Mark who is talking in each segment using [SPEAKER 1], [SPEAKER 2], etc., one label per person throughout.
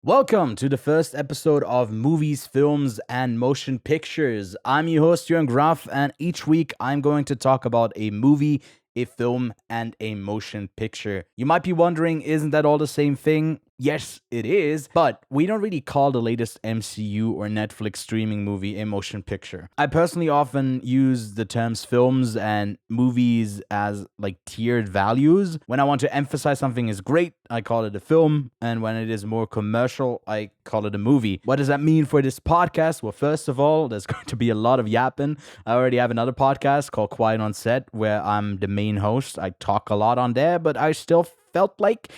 [SPEAKER 1] Welcome to the first episode of Movies, Films, and Motion Pictures. I'm your host, Ewan Graf, and each week I'm going to talk about a movie, a film, and a motion picture. You might be wondering, isn't that all the same thing? Yes, it is, but we don't really call the latest MCU or Netflix streaming movie a motion picture. I personally often use the terms films and movies as like tiered values. When I want to emphasize something is great, I call it a film, and when it is more commercial, I call it a movie. What does that mean for this podcast? Well, first of all, there's going to be a lot of yapping. I already have another podcast called Quiet on Set where I'm the main host. I talk a lot on there, but I still felt like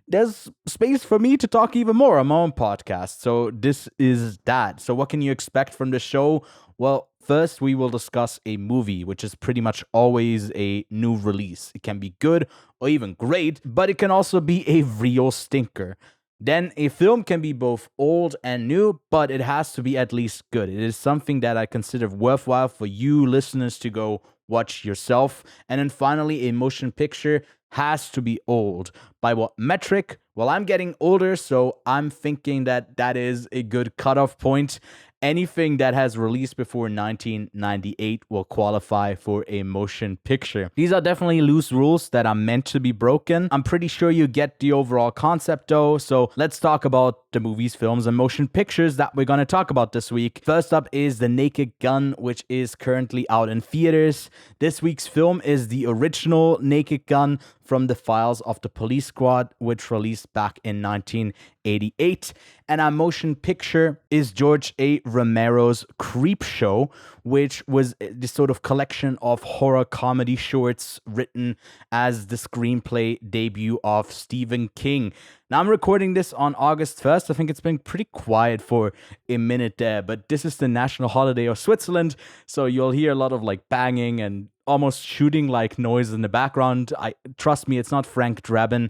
[SPEAKER 1] there's space for me to talk even more on my own podcast. So this is that. So what can you expect from the show? Well, first we will discuss a movie, which is pretty much always a new release. It can be good or even great, but it can also be a real stinker. Then a film can be both old and new, but it has to be at least good. It is something that I consider worthwhile for you listeners to go watch yourself. And then finally, a motion picture has to be old. By what metric? Well, I'm getting older, so I'm thinking that that is a good cutoff point. Anything that has released before 1998 will qualify for a motion picture. These are definitely loose rules that are meant to be broken. I'm pretty sure you get the overall concept though, so let's talk about the movies, films, and motion pictures that we're going to talk about this week. First up is The Naked Gun, which is currently out in theaters. This week's film is the original Naked Gun from the Files of the Police Squad, which released back in 1988. And our motion picture is George A. Romero's Creepshow, which was this sort of collection of horror comedy shorts written as the screenplay debut of Stephen King. Now, I'm recording this on August 1st. I think it's been pretty quiet for a minute there, but this is the national holiday of Switzerland, so you'll hear a lot of like banging and almost shooting like noise in the background. Trust me, it's not Frank Drabin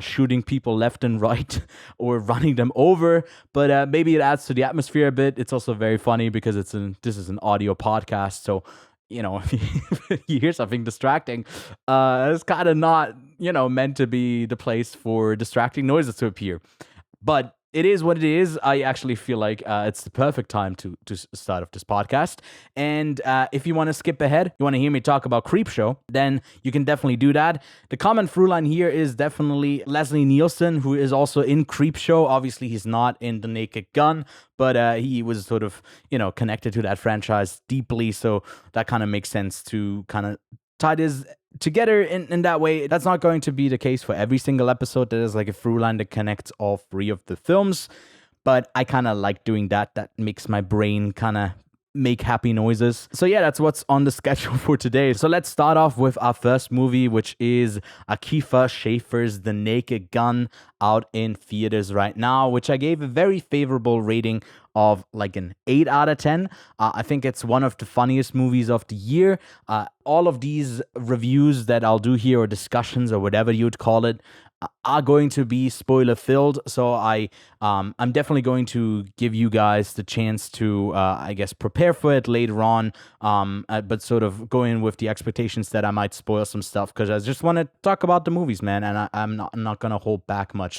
[SPEAKER 1] shooting people left and right or running them over, but maybe it adds to the atmosphere a bit. It's also very funny because this is an audio podcast, so you know, if you hear something distracting, it's kind of not, meant to be the place for distracting noises to appear. But it is what it is. I actually feel like it's the perfect time to start off this podcast. And if you want to skip ahead, you want to hear me talk about Creepshow, then you can definitely do that. The common through line here is definitely Leslie Nielsen, who is also in Creepshow. Obviously, he's not in The Naked Gun, but he was sort of, connected to that franchise deeply. So that kind of makes sense to kind of tie this together in that way. That's not going to be the case for every single episode. There is like a through line that connects all three of the films, but I kind of like doing that. That makes my brain kind of make happy noises. So yeah, that's what's on the schedule for today. So let's start off with our first movie, which is Akiva Schaffer's The Naked Gun, out in theaters right now, which I gave a very favorable rating of like an 8 out of 10. I think it's one of the funniest movies of the year. All of these reviews that I'll do here, or discussions, or whatever you'd call it, are going to be spoiler filled. So I'm definitely going to give you guys the chance to, I guess, prepare for it later on. But sort of go in with the expectations that I might spoil some stuff, because I just want to talk about the movies, man, and I'm not gonna hold back much.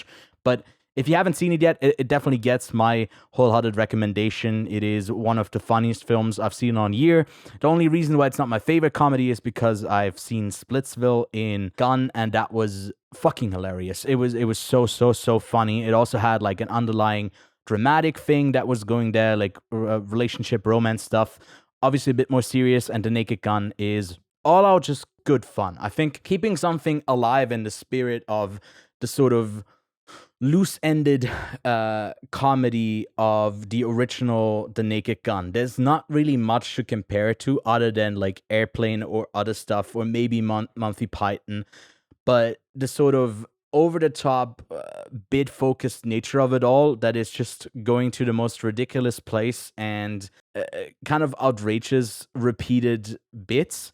[SPEAKER 1] But if you haven't seen it yet, it definitely gets my wholehearted recommendation. It is one of the funniest films I've seen on year. The only reason why it's not my favorite comedy is because I've seen Splitsville in Gun, and that was fucking hilarious. It was so funny. It also had like an underlying dramatic thing that was going there, like relationship, romance stuff. Obviously a bit more serious, and The Naked Gun is all out just good fun. I think keeping something alive in the spirit of the sort of loose-ended comedy of the original The Naked Gun. There's not really much to compare it to other than like Airplane or other stuff, or maybe Monty Python. But the sort of over-the-top, bit-focused nature of it all, that is just going to the most ridiculous place and kind of outrageous repeated bits.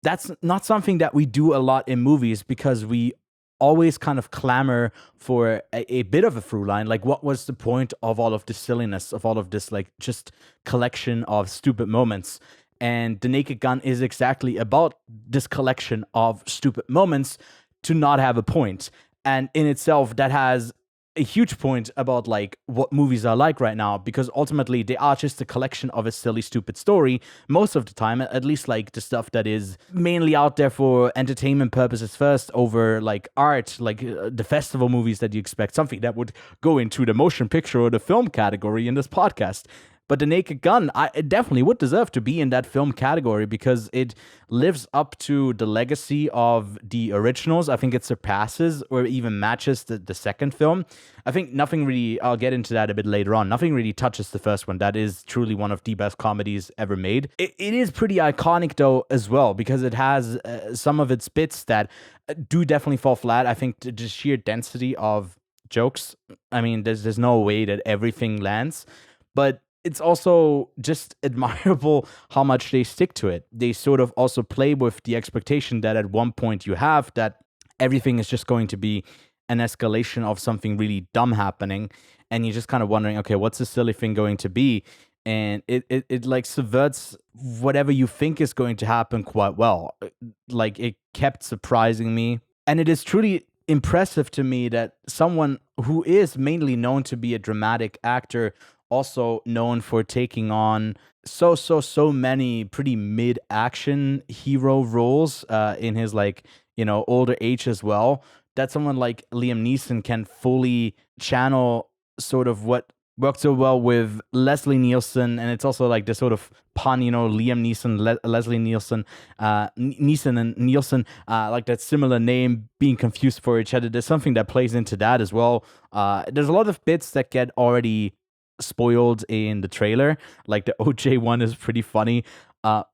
[SPEAKER 1] That's not something that we do a lot in movies, because we always kind of clamor for a bit of a through line. Like, what was the point of all of this silliness, of all of this, like, just collection of stupid moments? And The Naked Gun is exactly about this collection of stupid moments to not have a point. And in itself, that has a huge point about like what movies are like right now, because ultimately they are just a collection of a silly, stupid story most of the time, at least like the stuff that is mainly out there for entertainment purposes first over like art, like the festival movies that you expect, something that would go into the motion picture or the film category in this podcast. But The Naked Gun, it definitely would deserve to be in that film category because it lives up to the legacy of the originals. I think it surpasses or even matches the second film. I think nothing really, I'll get into that a bit later on, nothing really touches the first one. That is truly one of the best comedies ever made. It is pretty iconic, though, as well, because it has some of its bits that do definitely fall flat. I think the sheer density of jokes, I mean, there's no way that everything lands. But it's also just admirable how much they stick to it. They sort of also play with the expectation that at one point you have that everything is just going to be an escalation of something really dumb happening. And you're just kind of wondering, okay, what's the silly thing going to be? And it like subverts whatever you think is going to happen quite well. Like it kept surprising me. And it is truly impressive to me that someone who is mainly known to be a dramatic actor, also known for taking on so many pretty mid action hero roles in his like, older age as well, that someone like Liam Neeson can fully channel sort of what worked so well with Leslie Nielsen. And it's also like this sort of pun, Liam Neeson, Leslie Nielsen, Neeson and Nielsen, like that similar name being confused for each other. There's something that plays into that as well. There's a lot of bits that get already spoiled in the trailer. Like the OJ one is pretty funny.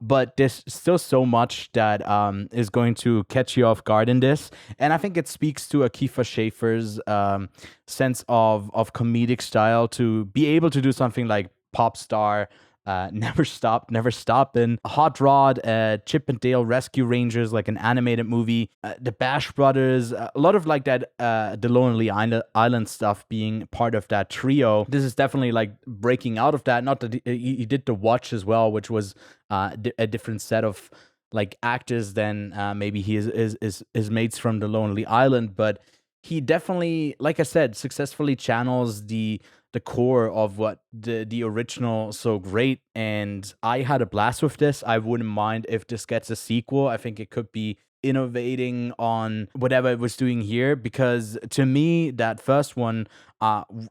[SPEAKER 1] But there's still so much that is going to catch you off guard in this. And I think it speaks to Akifa Schäfer's sense of comedic style to be able to do something like Pop Star, Never Stop, Never Stoppin', Hot Rod, Chip and Dale Rescue Rangers, like an animated movie, The Bash Brothers, a lot of like that, the Lonely Island stuff being part of that trio. This is definitely like breaking out of that. Not that he did The Watch as well, which was a different set of like actors than maybe his mates from The Lonely Island, but he definitely, like I said, successfully channels the core of what the original so great. And I had a blast with this. I wouldn't mind if this gets a sequel. I think it could be innovating on whatever it was doing here, because to me that first one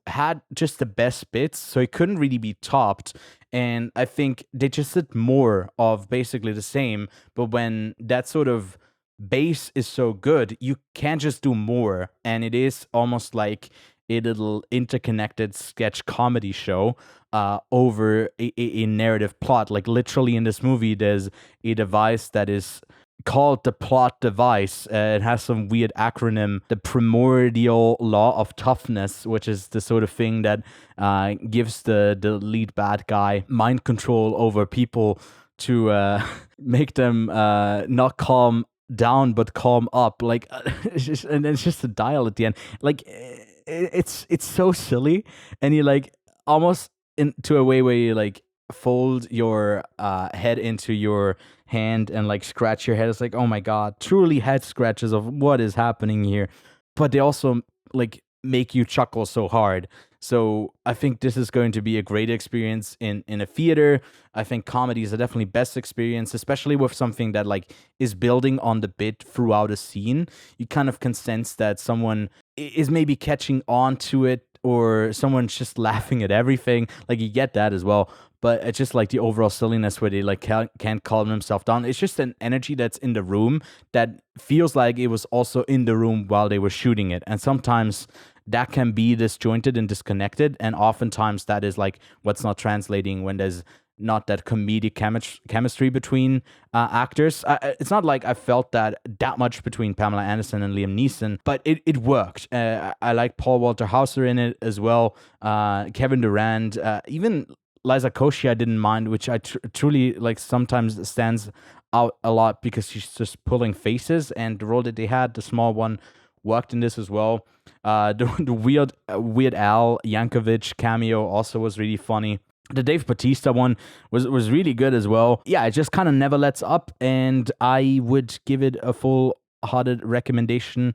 [SPEAKER 1] had just the best bits, so it couldn't really be topped. And I think they just did more of basically the same, but when that sort of base is so good, you can't just do more. And it is almost like a little interconnected sketch comedy show over a narrative plot. Like literally in this movie, there's a device that is called the plot device. It has some weird acronym, the primordial law of toughness, which is the sort of thing that gives the lead bad guy mind control over people to make them not calm down but calm up. Like and it's just a dial at the end. Like it's so silly, and you like almost into a way where you like fold your head into your hand and like scratch your head. It's like, oh my god, truly head scratches of what is happening here. But they also like make you chuckle so hard. So I think this is going to be a great experience in a theater. I think comedy is a definitely best experience, especially with something that like is building on the bit throughout a scene. You kind of can sense that someone is maybe catching on to it, or someone's just laughing at everything. Like you get that as well. But it's just like the overall silliness where they like can't calm themselves down. It's just an energy that's in the room that feels like it was also in the room while they were shooting it. And sometimes that can be disjointed and disconnected. And oftentimes that is like what's not translating when there's not that comedic chemistry between actors. It's not like I felt that much between Pamela Anderson and Liam Neeson, but it worked. I like Paul Walter Hauser in it as well. Kevin Durant, even Liza Koshy I didn't mind, which I truly like sometimes stands out a lot because she's just pulling faces, and the role that they had, the small one, worked in this as well. The Weird Al Yankovic cameo also was really funny. The Dave Bautista one was really good as well. Yeah, it just kind of never lets up, and I would give it a full-hearted recommendation.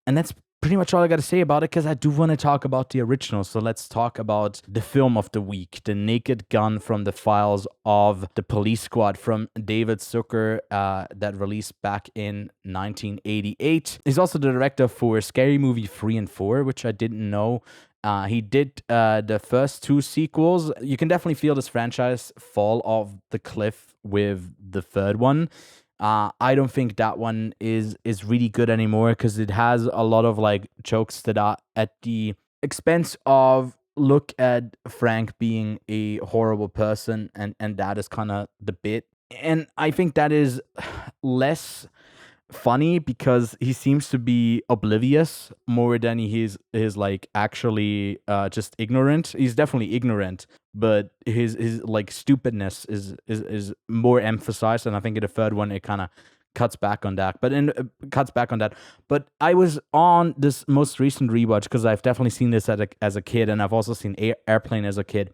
[SPEAKER 1] And that's pretty much all I got to say about it, because I do want to talk about the original. So let's talk about the film of the week, The Naked Gun from the Files of the Police Squad from David Zucker, that released back in 1988. He's also the director for Scary Movie 3 and 4, which I didn't know. He did the first two sequels. You can definitely feel this franchise fall off the cliff with the third one. I don't think that one is really good anymore, because it has a lot of like jokes that are at the expense of look at Frank being a horrible person, and that is kind of the bit. And I think that is less funny because he seems to be oblivious more than he is like actually just ignorant. He's definitely ignorant, but his like stupidness is more emphasized, and I think in the third one it kind of cuts back on that. But I was on this most recent rewatch because I've definitely seen this as a kid, and I've also seen Airplane as a kid.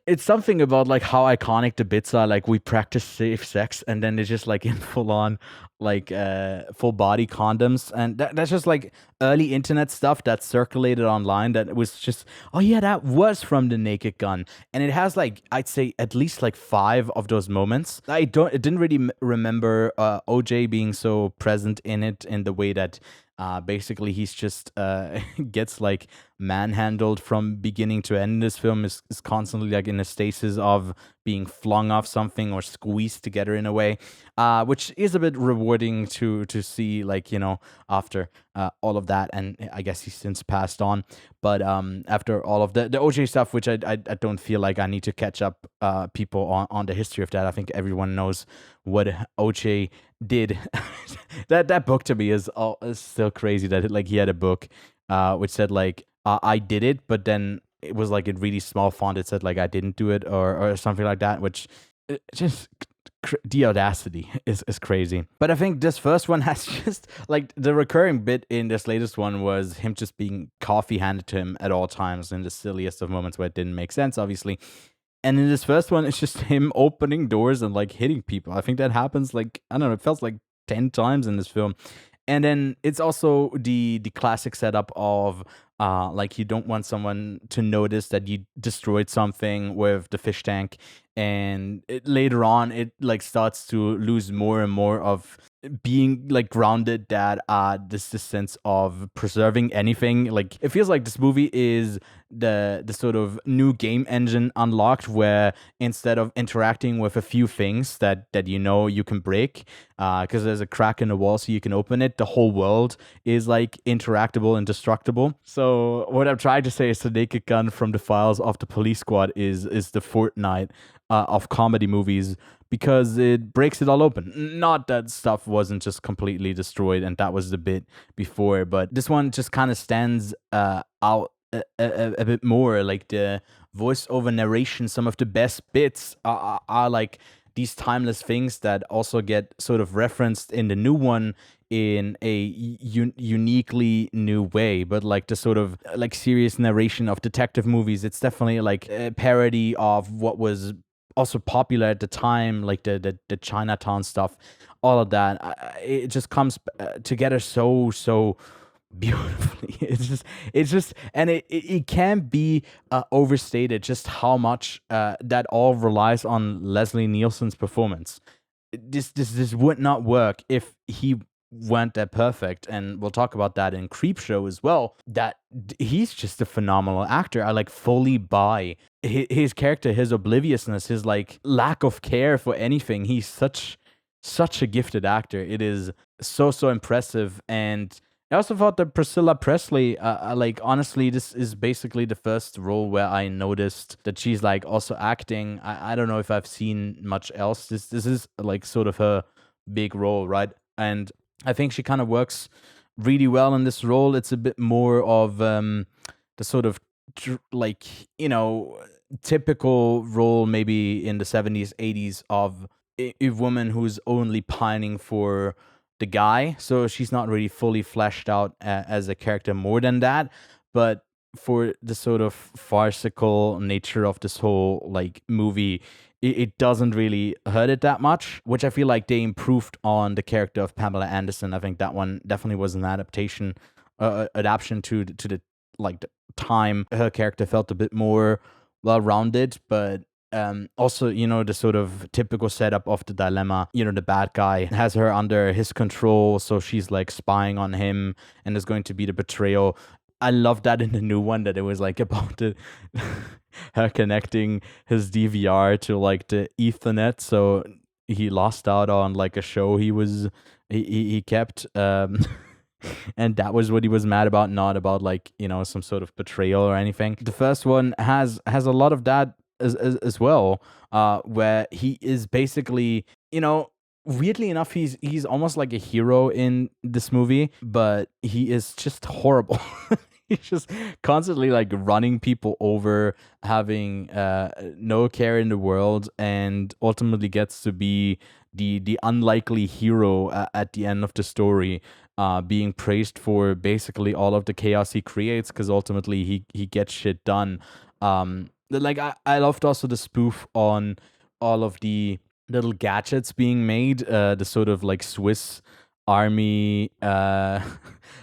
[SPEAKER 1] It's something about like how iconic the bits are. Like, we practice safe sex, and then it's just like in full on like full body condoms, and that's just like early internet stuff that circulated online, that was just, oh yeah, that was from The Naked Gun. And it has like, I'd say at least like 5 of those moments. I didn't really remember OJ being so present in it, in the way that basically he's just gets like manhandled from beginning to end. This film is constantly like in a stasis of being flung off something or squeezed together in a way, which is a bit rewarding to see, like, after all of that. And I guess he's since passed on. But after all of the OJ stuff, which I don't feel like I need to catch up people on the history of that. I think everyone knows what OJ did. that book to me is still crazy, that like he had a book which said like, I did it, but then it was like in really small font, it said like I didn't do it, or something like that, which just the audacity is crazy. But I think this first one has just like, the recurring bit in this latest one was him just being coffee handed to him at all times, in the silliest of moments where it didn't make sense, obviously. And in this first one, it's just him opening doors and like hitting people. I think that happens like, I don't know, it feels like 10 times in this film. And then it's also the classic setup of like, you don't want someone to notice that you destroyed something with the fish tank, and later on it like starts to lose more and more of being like grounded, that this sense of preserving anything. Like, it feels like this movie is the sort of new game engine unlocked, where instead of interacting with a few things that you can break, because there's a crack in the wall so you can open it, the whole world is like interactable and destructible. So what I'm trying to say is, The Naked Gun from the Files of the Police Squad is the Fortnite of comedy movies, because it breaks it all open. Not that stuff wasn't just completely destroyed, and that was the bit before, but this one just kind of stands out a bit more. Like, the voiceover narration, some of the best bits are like these timeless things that also get sort of referenced in the new one in a uniquely new way. But like the sort of like serious narration of detective movies, it's definitely like a parody of what was also popular at the time, like the Chinatown stuff, all of that. It just comes together so beautifully. It's just, and it can't be overstated just how much that all relies on Leslie Nielsen's performance. This would not work if he weren't that perfect, and we'll talk about that in Creepshow as well. That he's just a phenomenal actor. I like fully buy his character, his obliviousness, his like lack of care for anything. He's such a gifted actor. It is so impressive. And I also thought that Priscilla Presley, like, honestly, this is basically the first role where I noticed that she's like also acting. I don't know if I've seen much else. This is like sort of her big role, right? And I think she kind of works really well in this role. It's a bit more of the sort of like, typical role maybe in the 70s, 80s of a woman who's only pining for the guy. So she's not really fully fleshed out as a character more than that. But for the sort of farcical nature of this whole like movie, it doesn't really hurt it that much, which I feel like they improved on the character of Pamela Anderson. I think that one definitely was an adaptation adaptation to the like the time. Her character felt a bit more well rounded, but also, the sort of typical setup of the dilemma. The bad guy has her under his control, so she's like spying on him, and there's going to be the betrayal. I love that in the new one that it was like about the her connecting his DVR to like the Ethernet, so he lost out on like a show he kept. And that was what he was mad about, not about like some sort of betrayal or anything. The first one has a lot of that as well, where he is basically, weirdly enough, he's almost like a hero in this movie, but he is just horrible. He's just constantly like running people over, having no care in the world, and ultimately gets to be the unlikely hero at the end of the story, being praised for basically all of the chaos he creates, because ultimately he gets shit done. Like I loved also the spoof on all of the little gadgets being made, the sort of like Swiss army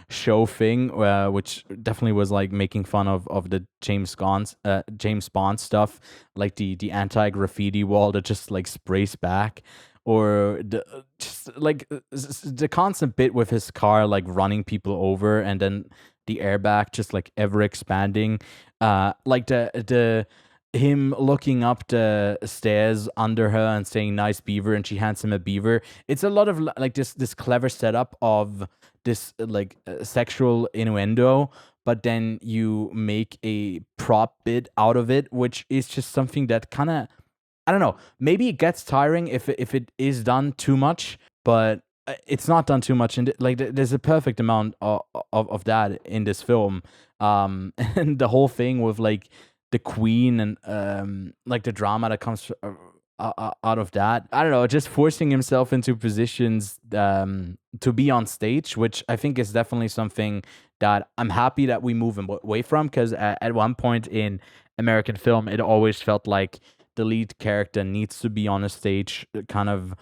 [SPEAKER 1] show thing, which definitely was like making fun of the James Bond stuff, like the anti graffiti wall that just like sprays back, or the just like the constant bit with his car like running people over, and then the airbag just like ever expanding, like the him looking up the stairs under her and saying "nice beaver," and she hands him a beaver. It's a lot of like this clever setup of this like sexual innuendo, but then you make a prop bit out of it, which is just something that kind of, I don't know. Maybe it gets tiring if it is done too much, but it's not done too much. And like there's a perfect amount of that in this film. And the whole thing with like the queen, and like the drama that comes out of that. I don't know, just forcing himself into positions to be on stage, which I think is definitely something that I'm happy that we move away from, because at one point in American film, it always felt like the lead character needs to be on a stage, kind of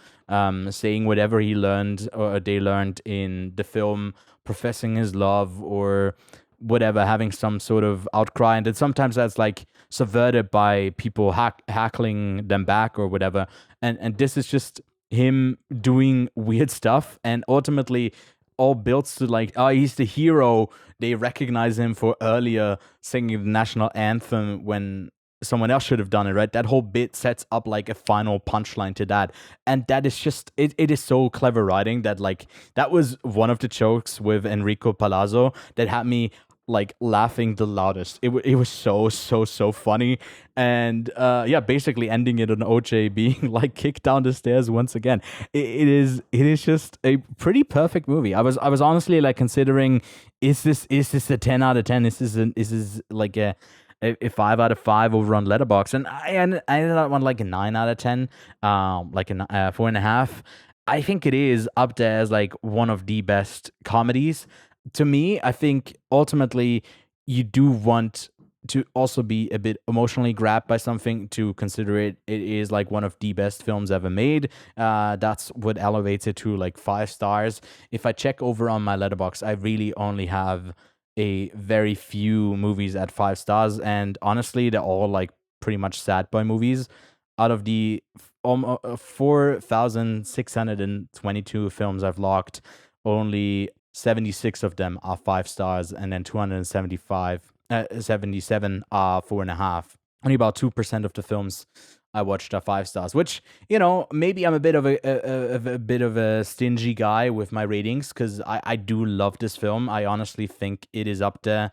[SPEAKER 1] saying whatever he learned or they learned in the film, professing his love or whatever, having some sort of outcry, and then sometimes that's like subverted by people hackling them back or whatever. And this is just him doing weird stuff, and ultimately all builds to like, oh, he's the hero. They recognize him for earlier singing the national anthem when someone else should have done it, right? That whole bit sets up like a final punchline to that. And that is just, it is so clever writing that like, that was one of the jokes with Enrico Palazzo that had me like laughing the loudest. It was so funny. And yeah, basically ending it on OJ being like kicked down the stairs once again. It is just a pretty perfect movie. I was honestly like considering, is this a 10 out of 10? Is this like a 5 out of 5 over on Letterboxd, and I ended up on like a 9 out of 10, like a 4.5. I think it is up there as like one of the best comedies. To me, I think ultimately you do want to also be a bit emotionally grabbed by something to consider it is like one of the best films ever made. That's what elevates it to like 5 stars. If I check over on my Letterboxd, I really only have a very few movies at 5 stars, and honestly, they're all like pretty much sad boy movies. Out of the 4,622 films I've logged, only 76 of them are 5 stars, and then 77 are 4.5. Only about 2% of the films I watched are 5 stars, which, maybe I'm a bit of a stingy guy with my ratings, because I do love this film. I honestly think it is up there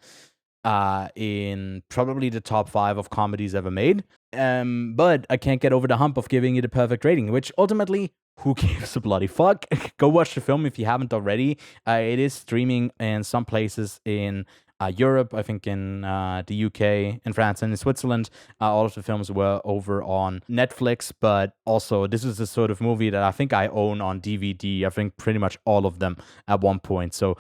[SPEAKER 1] in probably the top 5 of comedies ever made. But I can't get over the hump of giving it a perfect rating, which ultimately, who gives a bloody fuck? Go watch the film if you haven't already. It is streaming in some places in Europe, I think in the UK, in France, and in Switzerland. All of the films were over on Netflix, but also this is the sort of movie that I think I own on DVD. I think pretty much all of them at one point. So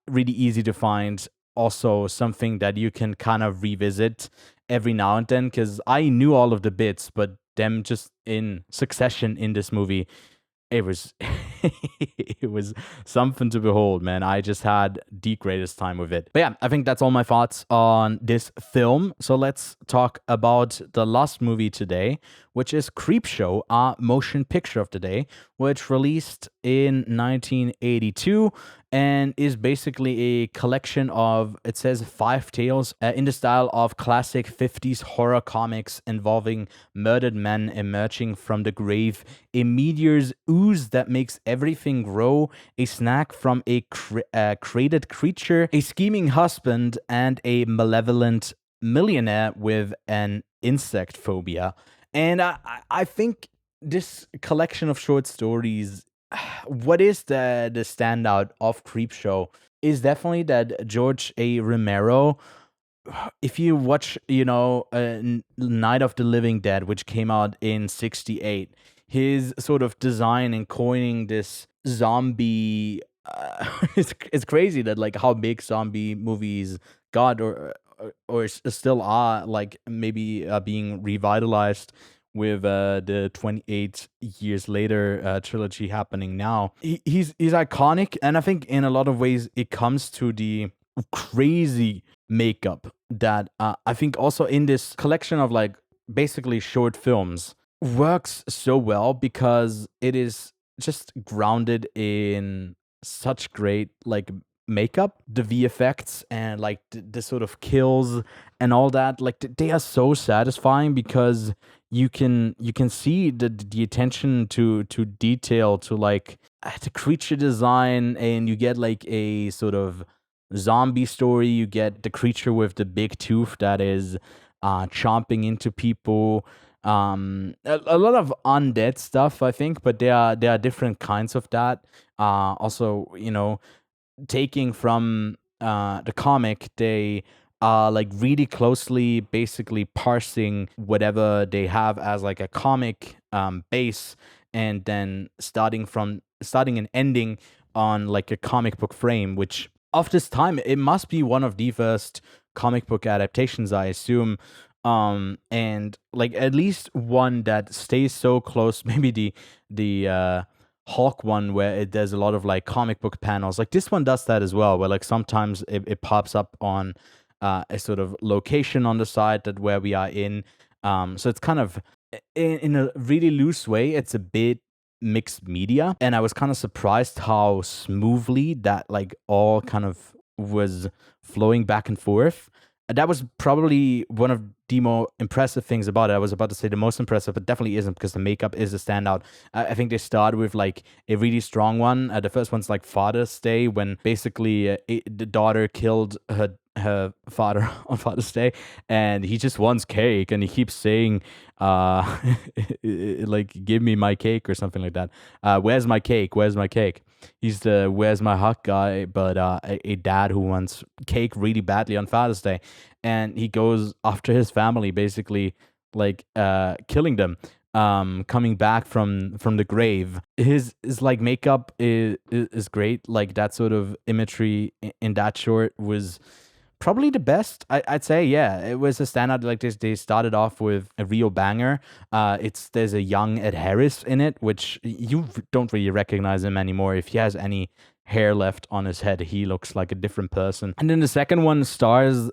[SPEAKER 1] really easy to find. Also something that you can kind of revisit every now and then, because I knew all of the bits, but them just in succession in this movie, it was it was something to behold, man. I just had the greatest time with it. But yeah, I think that's all my thoughts on this film. So let's talk about the last movie today, which is Creepshow, our motion picture of the day, which released in 1982 and is basically a collection of, it says, five tales in the style of classic 50s horror comics involving murdered men emerging from the grave, a meteor's ooze that makes everything grow, a snack from a created creature, a scheming husband, and a malevolent millionaire with an insect phobia. And I think this collection of short stories, what is the standout of Creepshow is definitely that George A. Romero, if you watch, Night of the Living Dead, which came out in 68, his sort of design and coining this zombie, it's crazy that like how big zombie movies got or still are, like maybe being revitalized with the 28 years later trilogy happening now. He's iconic, and I think in a lot of ways it comes to the crazy makeup that I think also in this collection of like basically short films works so well because it is just grounded in such great like makeup, the VFX and like the sort of kills and all that. Like they are so satisfying because you can see the attention to detail to like the creature design, and you get like a sort of zombie story. You get the creature with the big tooth that is chomping into people. A lot of undead stuff, I think, but there are different kinds of that. Also, taking from the comic, they are like really closely basically parsing whatever they have as like a comic base, and then starting and ending on like a comic book frame, which of this time it must be one of the first comic book adaptations, I assume. And like at least one that stays so close, maybe the Hulk one where there's a lot of like comic book panels. Like this one does that as well, where like sometimes it pops up on a sort of location on the side that where we are in. So it's kind of in a really loose way, it's a bit mixed media, and I was kind of surprised how smoothly that like all kind of was flowing back and forth. That was probably one of the more impressive things about it. I was about to say the most impressive, but definitely isn't, because the makeup is a standout. I think they start with like a really strong one. The first one's like Father's Day, when basically the daughter killed her father on Father's Day, and he just wants cake, and he keeps saying, like, "Give me my cake" or something like that. Where's my cake? Where's my cake? He's the "Where's my hug" guy, but a dad who wants cake really badly on Father's Day, and he goes after his family, basically like killing them. Coming back from the grave, his like makeup is great. Like that sort of imagery in that short was probably the best. I'd say, yeah, it was a standout. Like this, they started off with a real banger. There's a young Ed Harris in it, which you don't really recognize him anymore. If he has any hair left on his head, he looks like a different person. And then the second one stars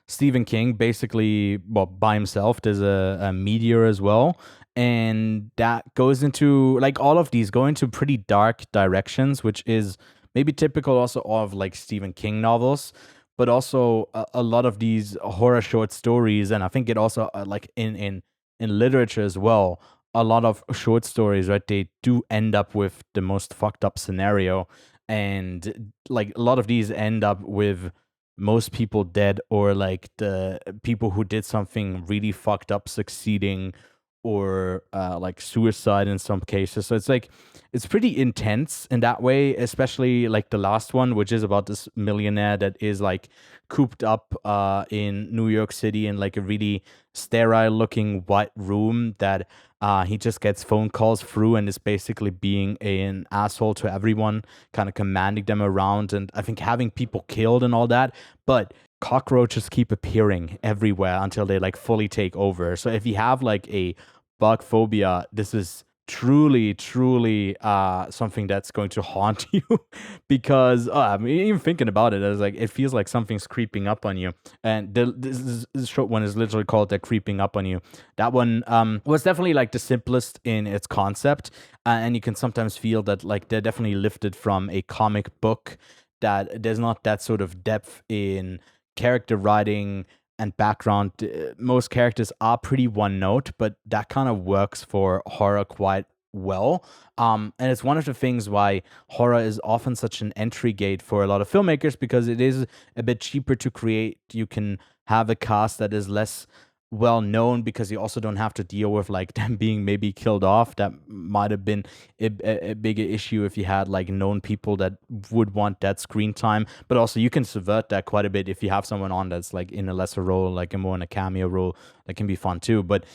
[SPEAKER 1] Stephen King, basically, well, by himself. There's a meteor as well. And that goes into, like, all of these go into pretty dark directions, which is maybe typical also of like Stephen King novels, but also a lot of these horror short stories. And I think it also like in literature as well, a lot of short stories, right, they do end up with the most fucked up scenario, and like a lot of these end up with most people dead, or like the people who did something really fucked up succeeding, or like suicide in some cases. So it's like it's pretty intense in that way, especially like the last one, which is about this millionaire that is like cooped up in New York City in like a really sterile looking white room that he just gets phone calls through, and is basically being an asshole to everyone, kind of commanding them around, and I think having people killed and all that. But cockroaches keep appearing everywhere until they like fully take over. So if you have like a bug phobia, this is truly something that's going to haunt you because I mean, even thinking about it, it's like it feels like something's creeping up on you. And this short one is literally called "The Creeping Up on You." That one was definitely like the simplest in its concept, and you can sometimes feel that like they're definitely lifted from a comic book. That there's not that sort of depth in character writing and background. Most characters are pretty one note, but that kind of works for horror quite well. And it's one of the things why horror is often such an entry gate for a lot of filmmakers because it is a bit cheaper to create. You can have a cast that is less well known because you also don't have to deal with like them being maybe killed off. That might have been a bigger issue if you had like known people that would want that screen time. But also you can subvert that quite a bit if you have someone on that's like in a lesser role, like a more in a cameo role. That can be fun too. But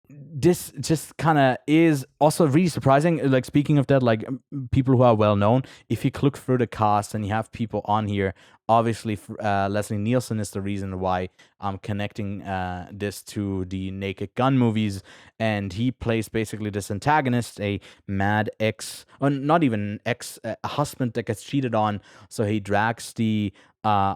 [SPEAKER 1] this just kind of is also really surprising. Like speaking of that, like people who are well known, if you look through the cast and you have people on here, obviously Leslie Nielsen is the reason why I'm connecting this to the Naked Gun movies, and he plays basically this antagonist, a mad ex, or not even ex, a husband that gets cheated on. So he drags the man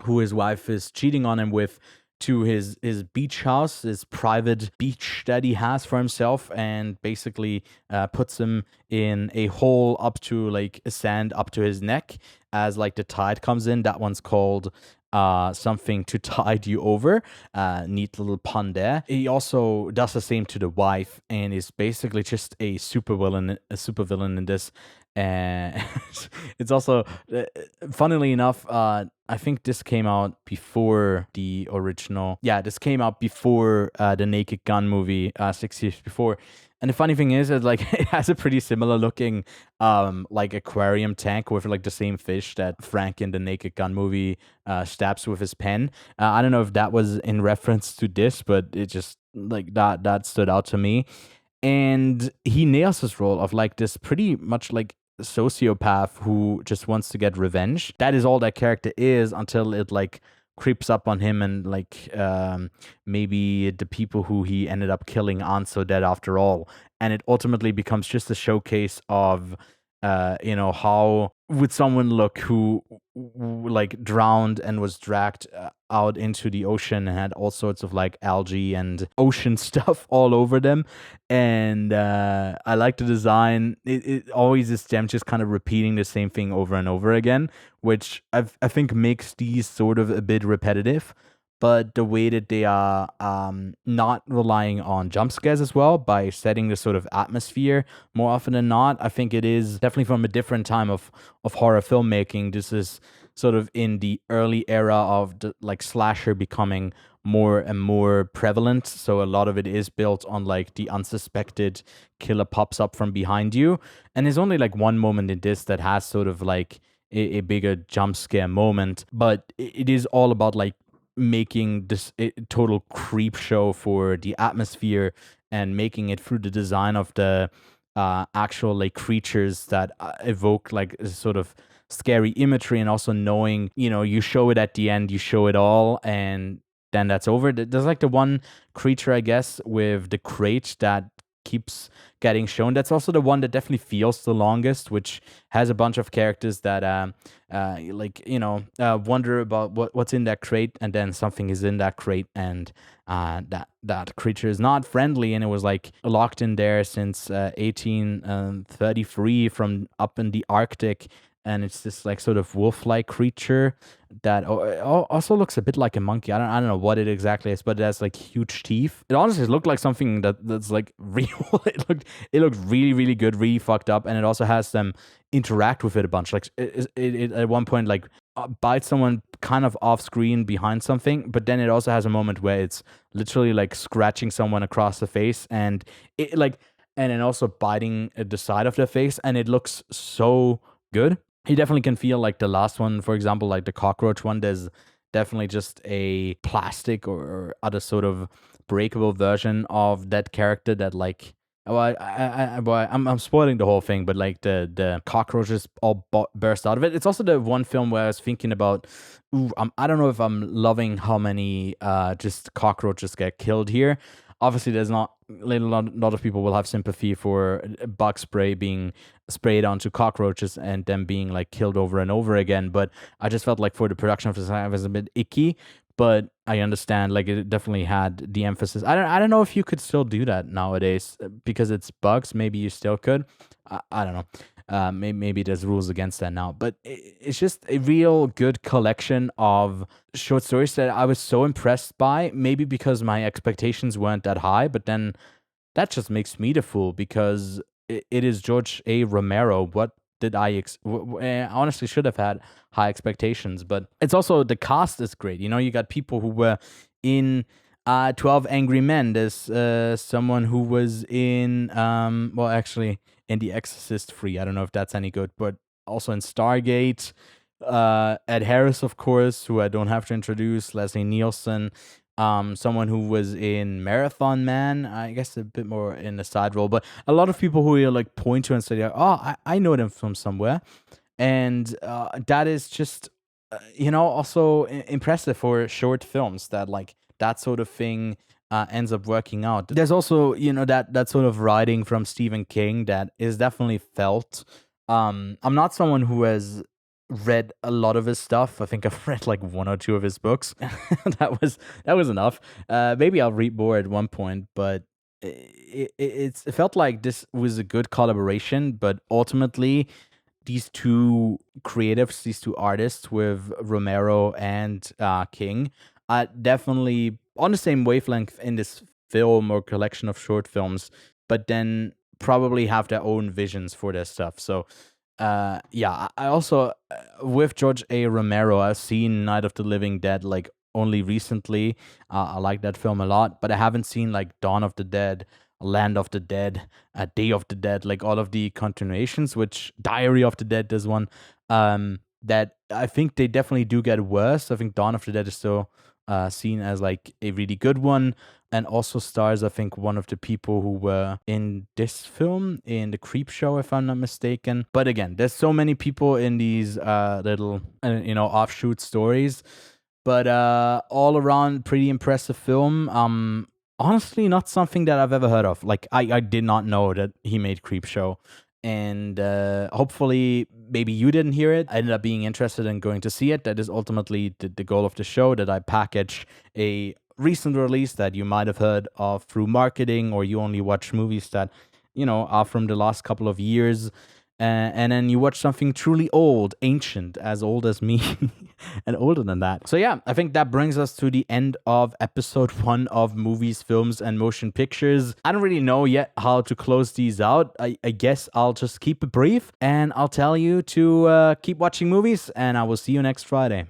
[SPEAKER 1] who his wife is cheating on him with to his beach house, his private beach that he has for himself, and basically puts him in a hole up to like sand up to his neck as like the tide comes in. That one's called something to tide you over. Neat little pun there. He also does the same to the wife and is basically just a super villain in this. And it's also, funnily enough, I think this came out before the original. Yeah, this came out before the Naked Gun movie, 6 years before. And the funny thing is, like it has a pretty similar looking, like aquarium tank with like the same fish that Frank in the Naked Gun movie stabs with his pen. I don't know if that was in reference to this, but it just like that stood out to me. And he nails his role of like this pretty much like sociopath who just wants to get revenge. That is all that character is until it like creeps up on him and like maybe the people who he ended up killing aren't so dead after all. And it ultimately becomes just a showcase of how would someone look who like drowned and was dragged out into the ocean and had all sorts of like algae and ocean stuff all over them. And I like the design. It always is them just kind of repeating the same thing over and over again, which I think makes these sort of a bit repetitive. But the way that they are not relying on jump scares as well by setting the sort of atmosphere more often than not, I think it is definitely from a different time of horror filmmaking. This is sort of in the early era of the like slasher becoming more and more prevalent. So a lot of it is built on like the unsuspected killer pops up from behind you. And there's only like one moment in this that has sort of like a bigger jump scare moment, but it is all about like making this a total creep show for the atmosphere and making it through the design of the actual like creatures that evoke like a sort of scary imagery, and also knowing you show it at the end, you show it all, and then that's over. There's like the one creature, I guess, with the crate that keeps getting shown. That's also the one that definitely feels the longest, which has a bunch of characters that wonder about what's in that crate, and then something is in that crate, and that creature is not friendly, and it was like locked in there since 1833 from up in the Arctic. And it's this like sort of wolf-like creature that also looks a bit like a monkey. I don't know what it exactly is, but it has like huge teeth. It honestly looked like something that's like real. It looked really really good, really fucked up, and it also has them interact with it a bunch. Like it at one point like bites someone kind of off screen behind something, but then it also has a moment where it's literally like scratching someone across the face, and it like and then also biting the side of their face, and it looks so good. You definitely can feel like the last one, for example, like the cockroach one. There's definitely just a plastic or other sort of breakable version of that character that like. Oh, I'm spoiling the whole thing, but like the cockroaches all burst out of it. It's also the one film where I was thinking about, I don't know if I'm loving how many just cockroaches get killed here. obviously there's not lot of people will have sympathy for bug spray being sprayed onto cockroaches and them being like killed over and over again. But I just felt like for the production of this, it was a bit icky. But I understand, like it definitely had the emphasis. I don't know if you could still do that nowadays because it's bugs. Maybe you still could. I don't know. Maybe there's rules against that now, but it's just a real good collection of short stories that I was so impressed by. Maybe because my expectations weren't that high, but then that just makes me the fool because it is George A. Romero. What did I honestly should have had high expectations, but it's also the cast is great. You know, you got people who were in 12 Angry Men. There's someone who was in well, actually in The Exorcist 3. I don't know if that's any good, but also in Stargate. Ed Harris, of course, who I don't have to introduce. Leslie Nielsen. Someone who was in Marathon Man, I guess a bit more in the side role, but a lot of people who you like point to and say, like, "Oh, I know them from somewhere," and that is just, also impressive for short films that like that sort of thing ends up working out. There's also that sort of writing from Stephen King that is definitely felt. I'm not someone who has read a lot of his stuff. I think I've read like one or two of his books. that was enough. Maybe I'll read more at one point, but it felt like this was a good collaboration. But ultimately, these two creatives, these two artists with Romero and King, are definitely on the same wavelength in this film or collection of short films, but then probably have their own visions for their stuff. So yeah, I also with George A. Romero, I've seen Night of the Living Dead like only recently. I like that film a lot, but I haven't seen like Dawn of the Dead, Land of the Dead, Day of the Dead, like all of the continuations. Which Diary of the Dead, there's one that I think they definitely do get worse. I think Dawn of the Dead is still seen as like a really good one, and also stars, I think, one of the people who were in this film in the Creepshow, if I'm not mistaken. But again, there's so many people in these little offshoot stories, but all around pretty impressive film. Honestly, not something that I've ever heard of. Like I did not know that he made Creepshow. And hopefully maybe you didn't hear it. I ended up being interested in going to see it. That is ultimately the goal of the show, that I package a recent release that you might have heard of through marketing, or you only watch movies that are from the last couple of years, and then you watch something truly old, ancient, as old as me, and older than that. So yeah, I think that brings us to the end of episode 1 of Movies, Films, and Motion Pictures. I don't really know yet how to close these out. I guess I'll just keep it brief, and I'll tell you to keep watching movies, and I will see you next Friday.